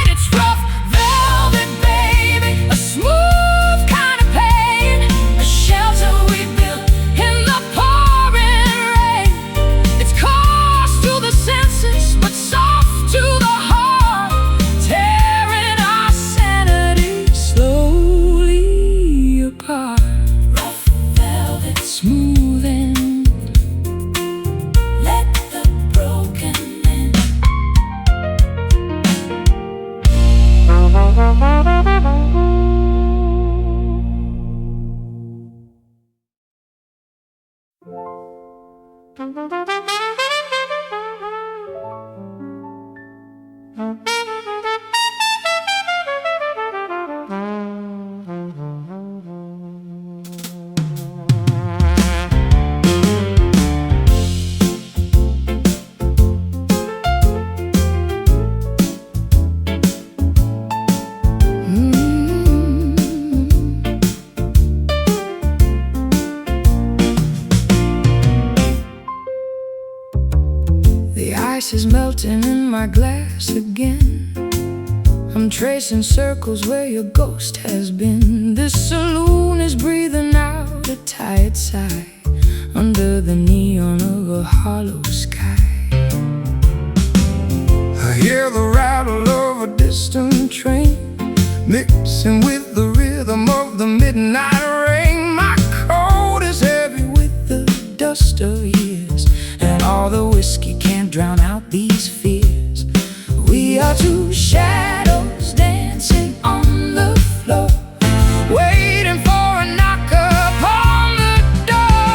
It's rough velvet, baby, a smooth kind of pain, a shelter we built in the pouring rain. It's coarse to the senses, but soft to the heart, tearing our sanity slowly apart. Rough velvet, smoothing, let the broken in. The ice is melting in my glass again. I'm tracing circles where your ghost has been. This saloon is breathing out a tired sigh under the neon of a hollow sky. I hear the rattle of a distant train, mixing with the rhythm of the midnight rain. My coat is heavy with the dust of years, and all the whiskey can't drown out these fears. We are two shadows dancing on the floor, waiting for a knock upon the door.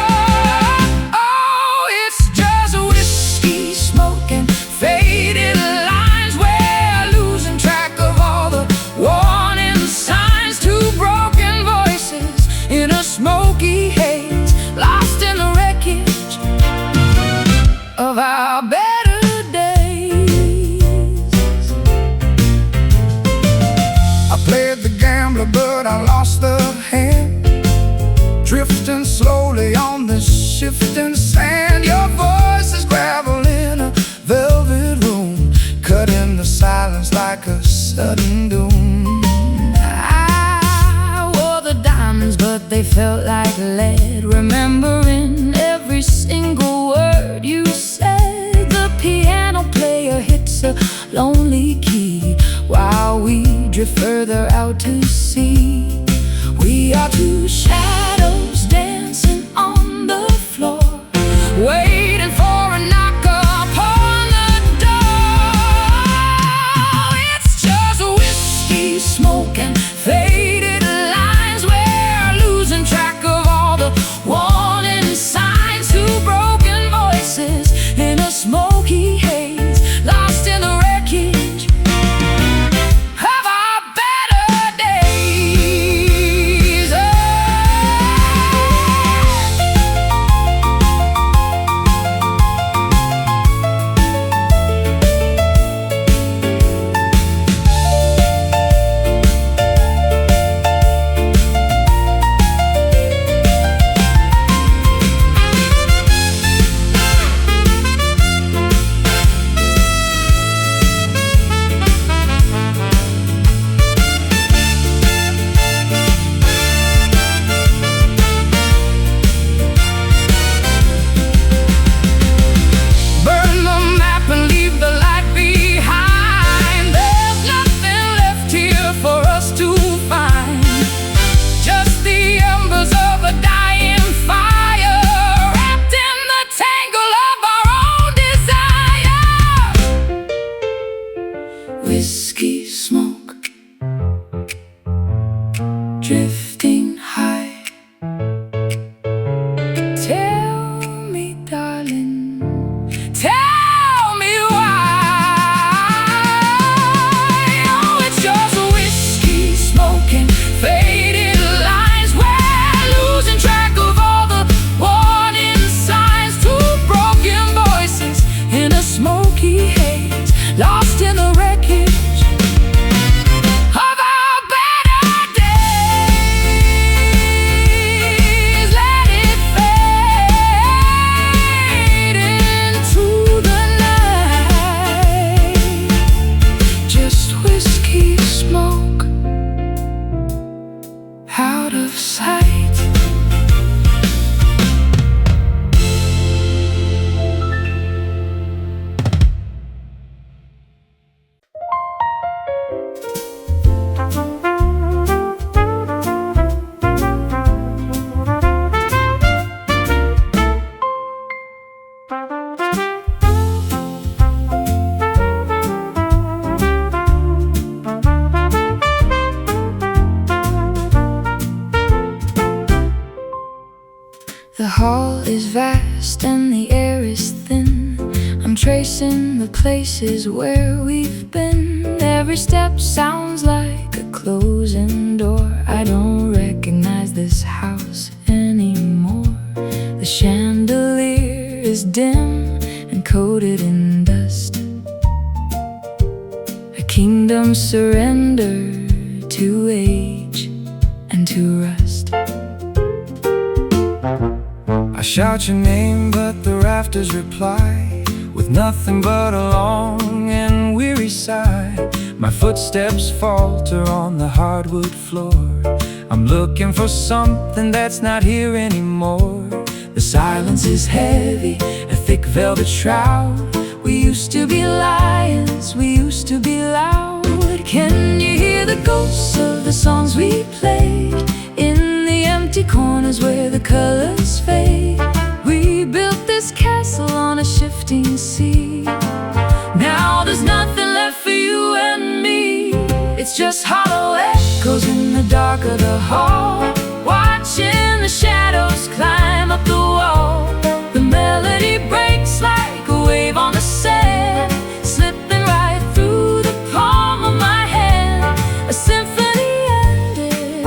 Oh, it's just whiskey smoking, faded lines. We're losing track of all the warning signs. Two broken voices in a smoky haze, lost in the wreckage of our better days. I played the gambler, but I lost the hand, drifting slowly on the shifting sand. Your voice is gravel in a velvet room, cutting the silence like a sudden doom. I wore the diamonds, but they felt like lead, remembering every single word you said. The piano player hits a lonely key while we drift further out to sea. We are two shadows dancing on the floor, waiting for a knock tracing the places where we've been. Every step sounds like a closing door. I don't recognize this house anymore. The chandelier is dim and coated in dust, a kingdom surrendered to age and to rust. I shout your name, but the rafters reply with nothing but a long and weary sigh. My footsteps falter on the hardwood floor. I'm looking for something that's not here anymore. The silence is heavy, a thick velvet shroud. We used to be lions, we used to be loud. Can you hear the ghosts of the songs we played in the empty corners where the colors fade? We built this castle on a shifting sea. Now there's nothing left for you and me. It's just hollow echoes in the dark of the hall, watching the shadows climb up the wall. The melody breaks like a wave on the sand, slipping right through the palm of my hand. A symphony ended,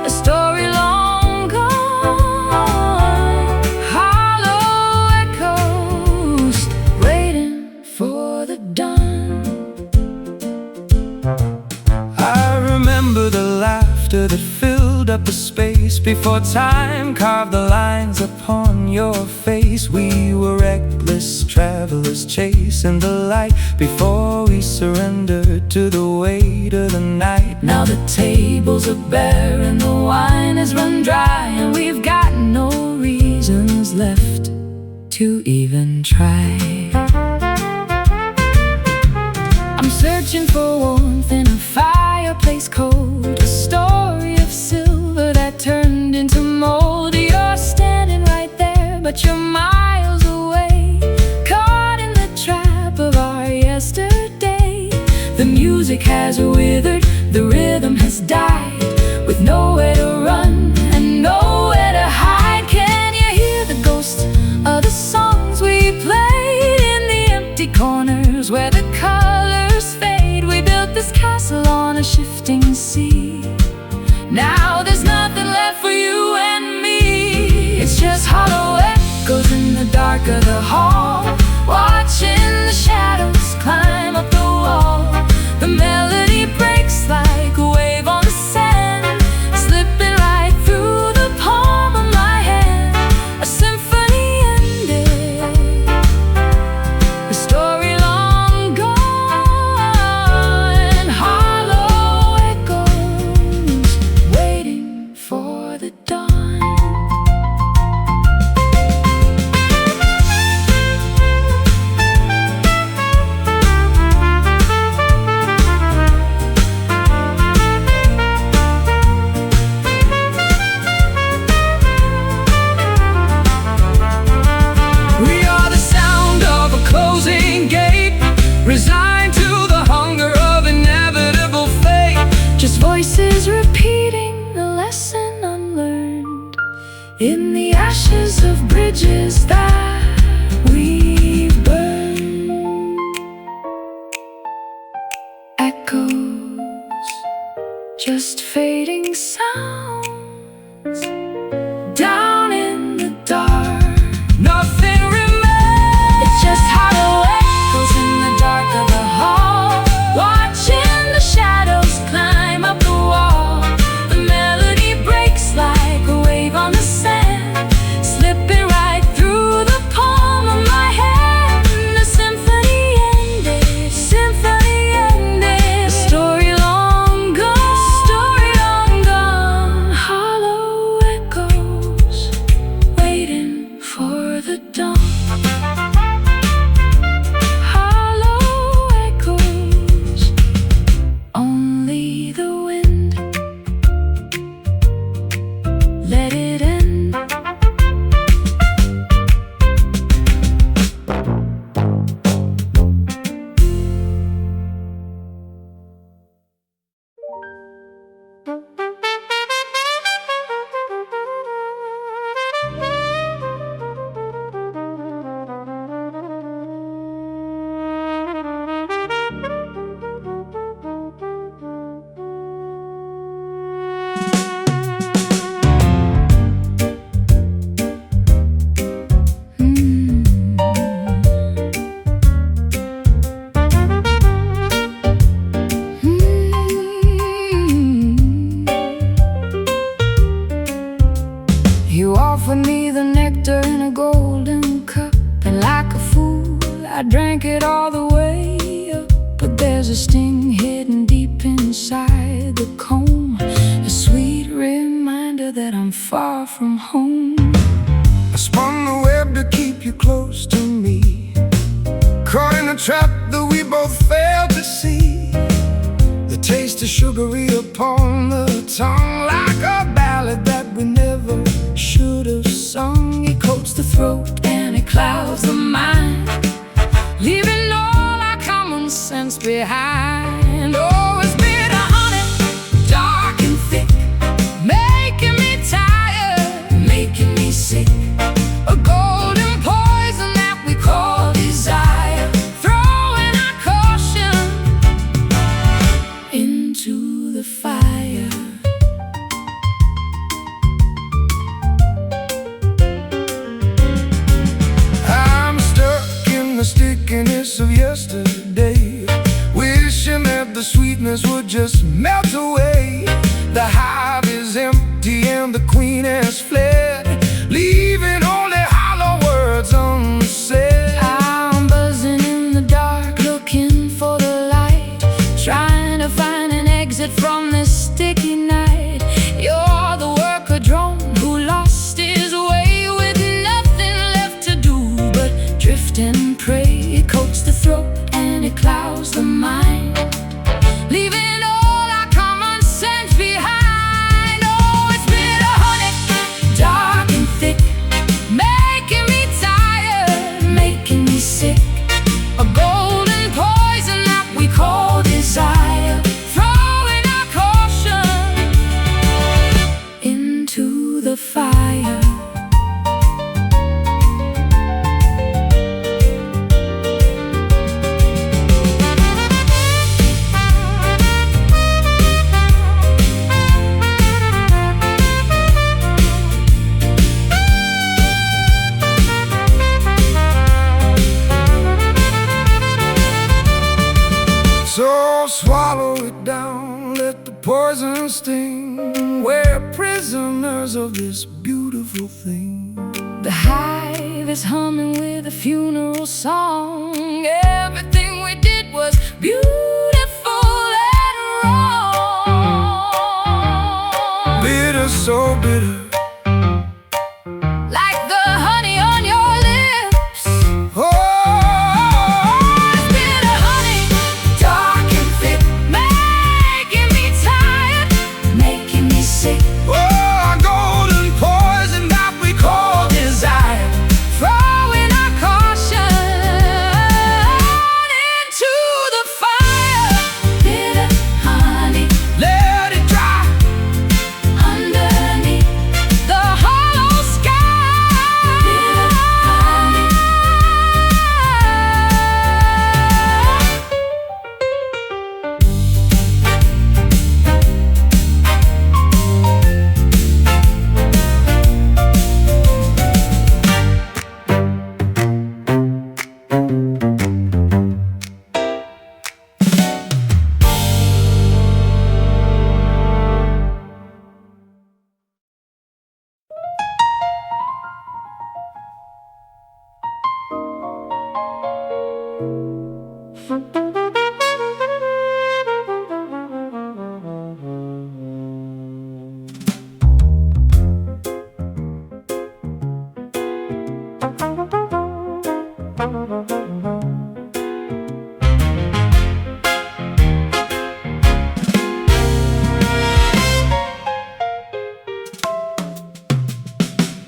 a story long gone. Hollow echoes waiting for the dawn. I remember the laughter that filled up the space before time carved the lines upon your face. We were reckless travelers chasing the light before we surrendered to the weight of the night. Now the tables are bare and the wine has run dry, and we've got no reasons left to even try. I'm searching for warmth in a fireplace cold, a story of silver that turned into mold. You're standing right there, but you're miles away, caught in the trap of our yesterday. The music has withered, the rhythm has died, with nowhere to run and nowhere to hide. Can you hear the ghosts of the songs we played in the empty corners where the colors fade? We built this castle on a shifting sea. Now there's nothing left for you and me. It's just hollow echoes in the dark of the hall, watching the shadows climb up the wall. The melody breaks like a wave on the sand, slipping right through the palm of my hand. A symphony ended, a story long gone. Hollow echoes waiting for the dawn. We are the sound of a closing gate, resigned to the hunger of inevitable fate. Just voices repeating the lesson unlearned in the ashes of bridges that we've burned. Echoes, just fading sounds down in the dark. Nothing remains. It's just hollow echoes in the dark of the hall, watching the shadows climb up the wall. The melody breaks like a wave on the sand, slipping right through the palm of my hand. The symphony ended, symphony ended, a story long gone, story long gone. Hollow echoes waiting for the dawn. Hollow echoes, only the wind. Let it end. crank it all the way up, but there's a sting hidden deep inside the comb, a sweet reminder that I'm far from home. I spun the web to keep you close to me, caught in a trap that we both failed to see. The taste is sugary upon the tongue, like a ballad that we never should have sung. It coats the throat and it clouds the mind, leaving all our common sense behind. Oh, it's bitter honey, dark and thick, making me tired, making me sick. A golden poison that we call desire, throwing our caution into the fire. I'm stuck in the stickiness of yesterday, wishing that the sweetness would just melt away. The hive is empty and the queen has fled, leaving only hollow words unsaid. I'm buzzing in the dark, looking for the light, trying to find an exit from this sticky night. You're the worker drone who lost his way, with nothing left to do but drift and pray. It coats the throat and it clouds the mind, leaving all our common sense behind. Oh, it's bitter honey, dark and thick, making me tired, making me sick. A golden poison that we call desire, throwing our caution into the fire. So swallow it down, let the poison sting. We're prisoners of this beautiful thing. The hive is humming with a funeral song. Everything we did was beautiful and wrong. Bitter, so bitter, Like the honey on your lips. oh, It's bitter honey, dark and thick, making me tired, making me sick. oh, a golden poison that we call desire. Throwing our caution into the fire. Bitter honey, Let it dry, underneath the hollow sky. Bitter honey.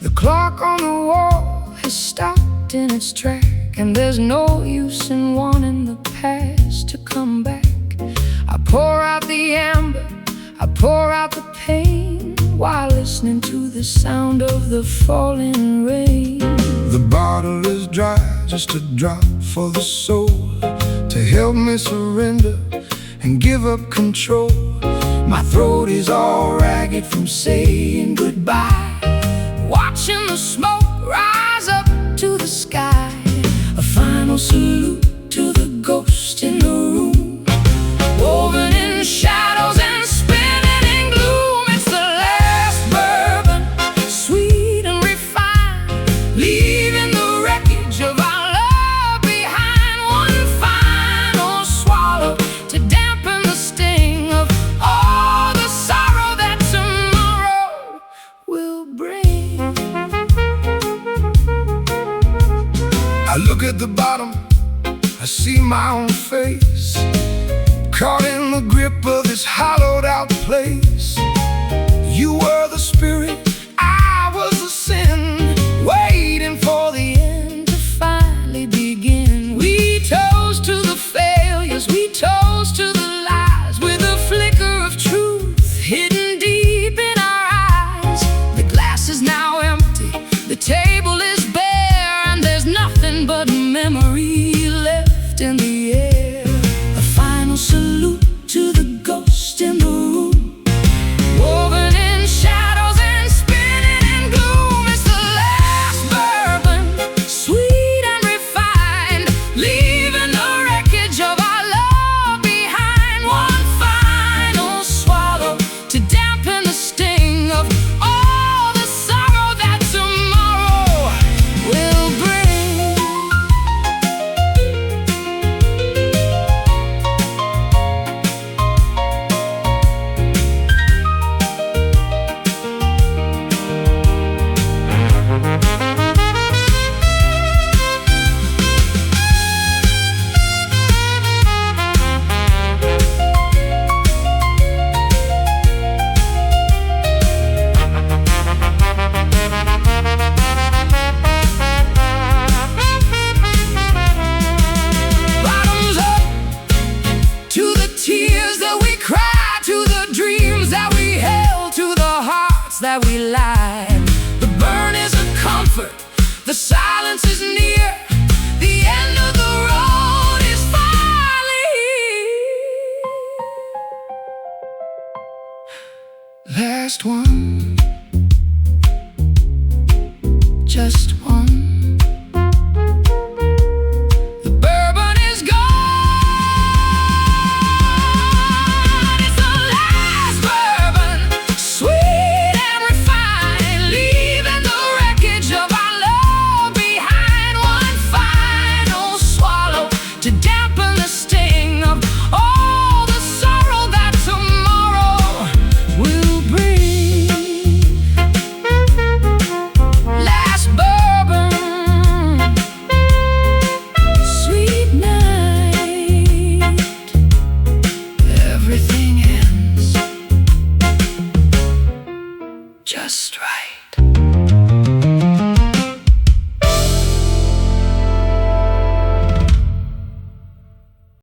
The clock on the wall has stopped in its track, and there's no use in wanting the past to come back. I pour out the amber, I pour out the pain, while listening to the sound of the falling rain. the bottle is dry, just a drop for the soul, to help me surrender and give up control. My throat is all ragged from saying goodbye, watching the smoke rise up to the sky. A final salute to the ghost in the room, woven in shadows and spinning in gloom. It's the last bourbon, sweet and refined, leaving the wreckage of our love behind. I look at the bottom, I see my own face, caught in the grip of this hollowed out place. You were the spirit, I was the sin, waiting for the end to finally begin. We toast to the failures, we toast to the lies, with a flicker of truth hidden deep in our eyes. The glass is now empty, the table is bare, and there's nothing but memory left in the air. A final salute to the ghost in the room, woven in shadows and spinning in gloom. It's the last bourbon, sweet and refined, leaving the wreckage of our love behind. One final swallow to dampen the sting of all the sorrow that tomorrow will bring. Bottoms up to the tears that we cried, to the dreams that we held, to the hearts that we lied. The burn is a comfort, the silence is near, the end of the road is finally here. Last one